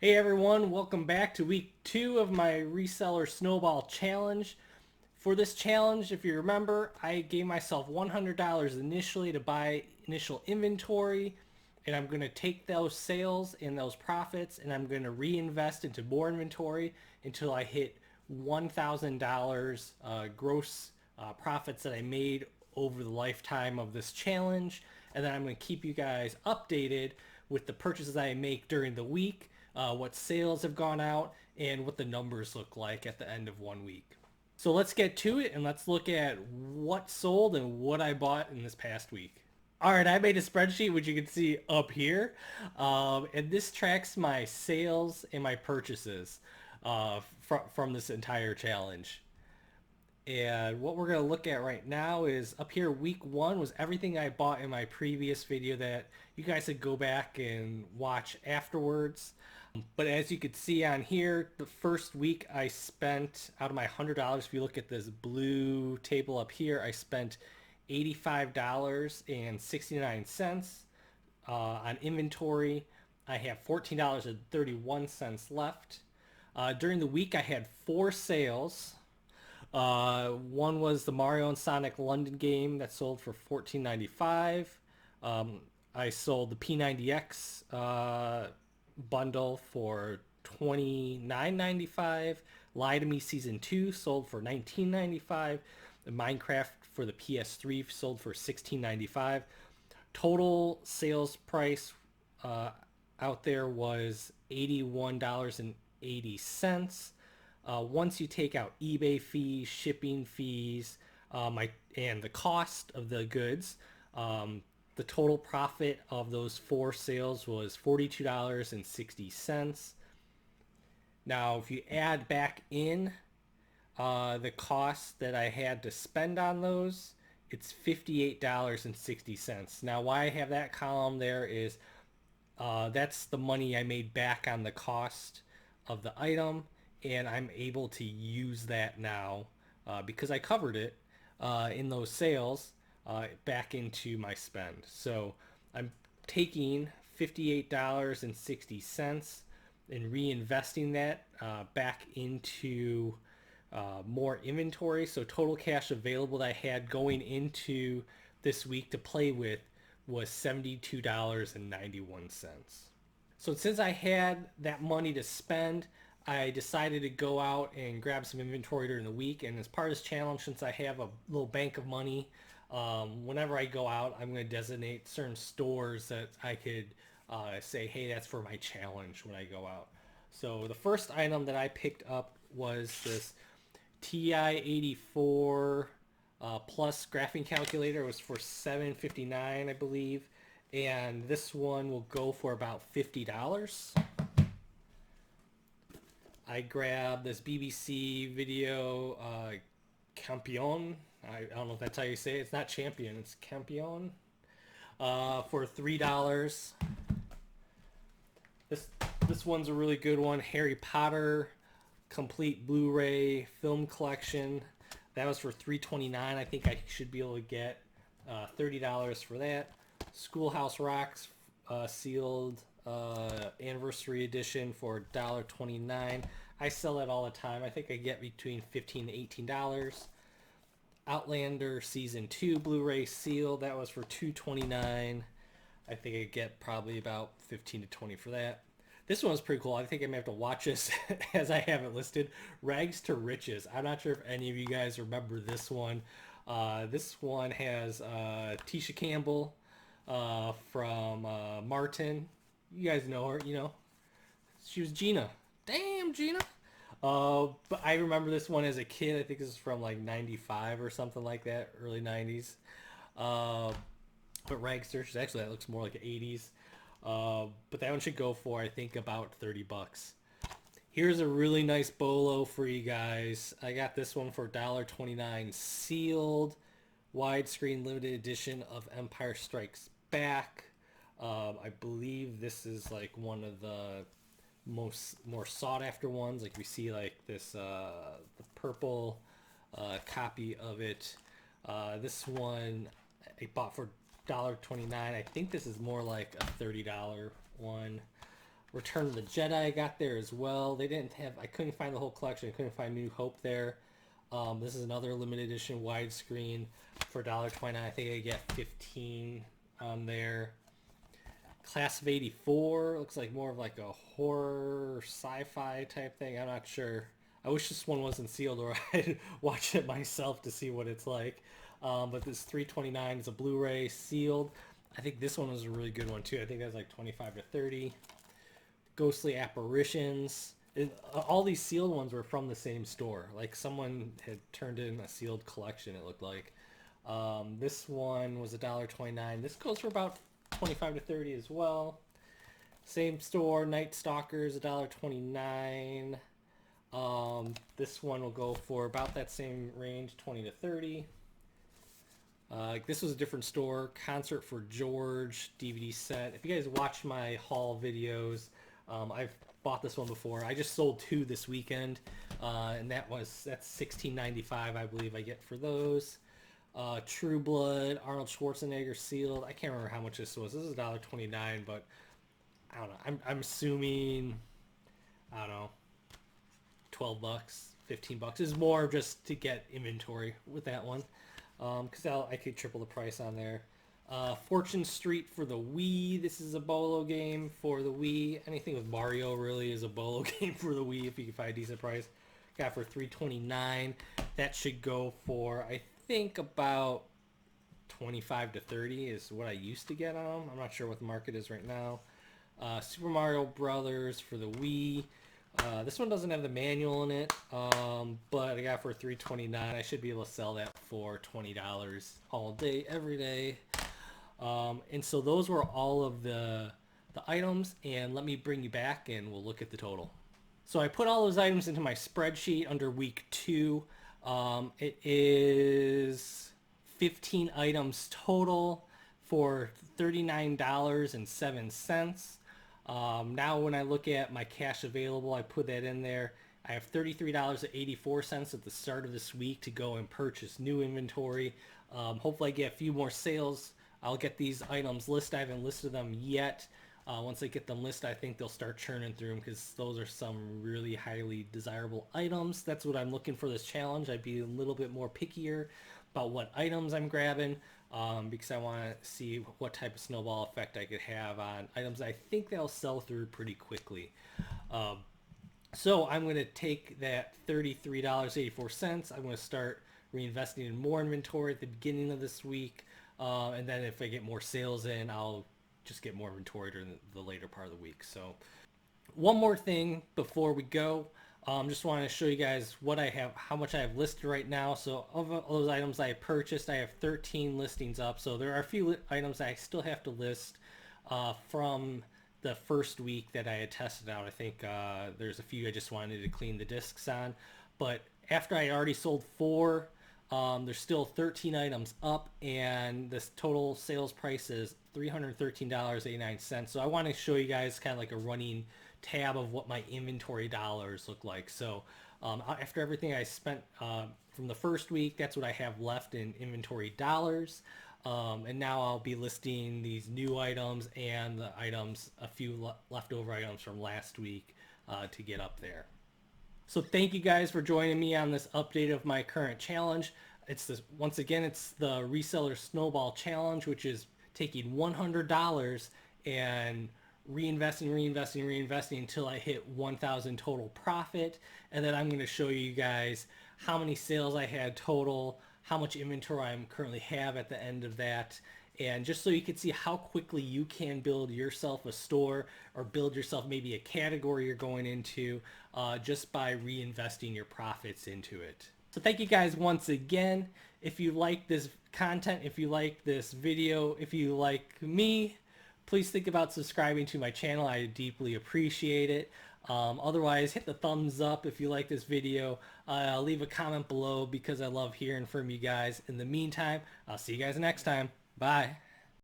Hey everyone, welcome back to week 2 of my Reseller Snowball challenge. For this challenge, if you remember, I gave myself $100 initially to buy initial inventory, and I'm going to take those sales and those profits and I'm going to reinvest into more inventory until I hit $1,000 gross profits that I made over the lifetime of this challenge. And then I'm going to keep you guys updated with the purchases I make during the week, what sales have gone out, and what the numbers look like at the end of one week. So let's get to it and let's look at what sold and what I bought in this past week. All right, I made a spreadsheet, which you can see up here. And this tracks my sales and my purchases from this entire challenge. And what we're going to look at right now is up here, week 1 was everything I bought in my previous video that you guys could go back and watch afterwards. But as you could see on here, the first week I spent, out of my $100, if you look at this blue table up here, I spent $85.69 on inventory. I have $14.31 left. During the week, I had 4 sales. One was the Mario and Sonic London game that sold for $14.95. I sold the P90X bundle for $29.95. Lie to Me Season 2 sold for $19.95. The Minecraft for the PS3 sold for $16.95. Total sales price out there was $81.80. Once you take out eBay fees, shipping fees, and the cost of the goods, the total profit of those 4 sales was $42.60. Now, if you add back in the cost that I had to spend on those, it's $58.60. Now, why I have that column there is that's the money I made back on the cost of the item, and I'm able to use that now because I covered it in those sales back into my spend. So I'm taking $58.60 and reinvesting that back into more inventory. So total cash available that I had going into this week to play with was $72.91. So since I had that money to spend, I decided to go out and grab some inventory during the week. And as part of this challenge, since I have a little bank of money, whenever I go out, I'm going to designate certain stores that I could say, hey, that's for my challenge when I go out. So the first item that I picked up was this TI-84 plus graphing calculator. It was for $7.59, I believe. And this one will go for about $50. I grabbed this BBC video Campion. I don't know if that's how you say it. It's not champion, it's Campion. For $3. This this one's a really good one. Harry Potter complete Blu-ray film collection. That was for $3.29. I think I should be able to get $30 for that. Schoolhouse Rocks sealed anniversary edition for $1.29. I sell that all the time. I think I get between $15 to $18. Outlander Season 2 Blu-ray sealed. That was for $2.29. I think I get probably about 15 to 20 for that. This one was pretty cool. I think I may have to watch this as I have it listed. Rags to Riches. I'm not sure if any of you guys remember this one. This one has Tisha Campbell from Martin. You guys know her, you know. She was Gina. Damn, Gina. But I remember this one as a kid. I think this is from like 95 or something like that, early 90s. But Rags to Riches, actually that looks more like 80s. But that one should go for, I think, about 30 bucks. Here's a really nice bolo for you guys. I got this one for $1.29 sealed. Widescreen limited edition of Empire Strikes Back. I believe this is like one of the more sought after ones. Like we see like this the purple copy of it. This one I bought for $1.29. I think this is more like a $30 one. Return of the Jedi I got there as well. They didn't have, I couldn't find the whole collection. I couldn't find New Hope there. This is another limited edition widescreen for $1.29. I think I get 15 on there. Class of 84 looks like more of like a horror sci-fi type thing. I'm not sure. I wish this one wasn't sealed, or I'd watch it myself to see what it's like. But this 329 is a Blu-ray sealed. I think this one was a really good one too. I think that's like 25 to 30. Ghostly Apparitions. All these sealed ones were from the same store. Like someone had turned in a sealed collection, it looked like. This one was $1.29. This goes for about 25 to 30 as well. Same store, Night Stalkers, $1.29. This one will go for about that same range, 20 to 30. This was a different store, Concert for George DVD set. If you guys watch my haul videos, I've bought this one before. I just sold 2 this weekend, and that's $16.95, I believe I get for those. True Blood, Arnold Schwarzenegger sealed. I can't remember how much this was. This is $1.29, but I don't know. I'm assuming, I don't know, 12 bucks, 15 bucks. Is more just to get inventory with that one, because I could triple the price on there. Fortune Street for the Wii. This is a Bolo game for the Wii. Anything with Mario really is a Bolo game for the Wii if you can find a decent price. Got for $3.29. That should go for, I think, about 25 to 30 is what I used to get on them. I'm not sure what the market is right now. Super Mario Brothers for the Wii. This one doesn't have the manual in it, but I got for $3.29. I should be able to sell that for $20 all day, every day. And so those were all of the items, and let me bring you back and we'll look at the total. So I put all those items into my spreadsheet under week 2. It is 15 items total for $39.07. Now when I look at my cash available, I put that in there. I have $33.84 at the start of this week to go and purchase new inventory. Hopefully I get a few more sales. I'll get these items listed. I haven't listed them yet. Once I get them listed, I think they'll start churning through them because those are some really highly desirable items. That's what I'm looking for this challenge. I'd be a little bit more pickier about what items I'm grabbing, because I want to see what type of snowball effect I could have on items I think they'll sell through pretty quickly. So I'm going to take that $33.84. I'm going to start reinvesting in more inventory at the beginning of this week. And then if I get more sales in, I'll just get more inventory during the later part of the week. So one more thing before we go. Just want to show you guys what I have, how much I have listed right now. So of those items I purchased, I have 13 listings up. So there are a few items I still have to list from the first week that I had tested out. I think there's a few I just wanted to clean the discs on. But after I already sold 4, there's still 13 items up, and this total sales price is $313.89. So I want to show you guys kind of like a running tab of what my inventory dollars look like. So after everything I spent from the first week, that's what I have left in inventory dollars. And now I'll be listing these new items and the items, a few leftover items from last week to get up there. So thank you guys for joining me on this update of my current challenge. Once again, it's the Reseller Snowball Challenge, which is taking $100 and reinvesting until I hit 1,000 total profit. And then I'm going to show you guys how many sales I had total, how much inventory I currently have at the end of that, and just so you can see how quickly you can build yourself a store or build yourself maybe a category you're going into just by reinvesting your profits into it. So thank you guys once again. If you like this content, if you like this video, if you like me, please think about subscribing to my channel. I deeply appreciate it. Otherwise, hit the thumbs up if you like this video. Leave a comment below because I love hearing from you guys. In the meantime, I'll see you guys next time. Bye.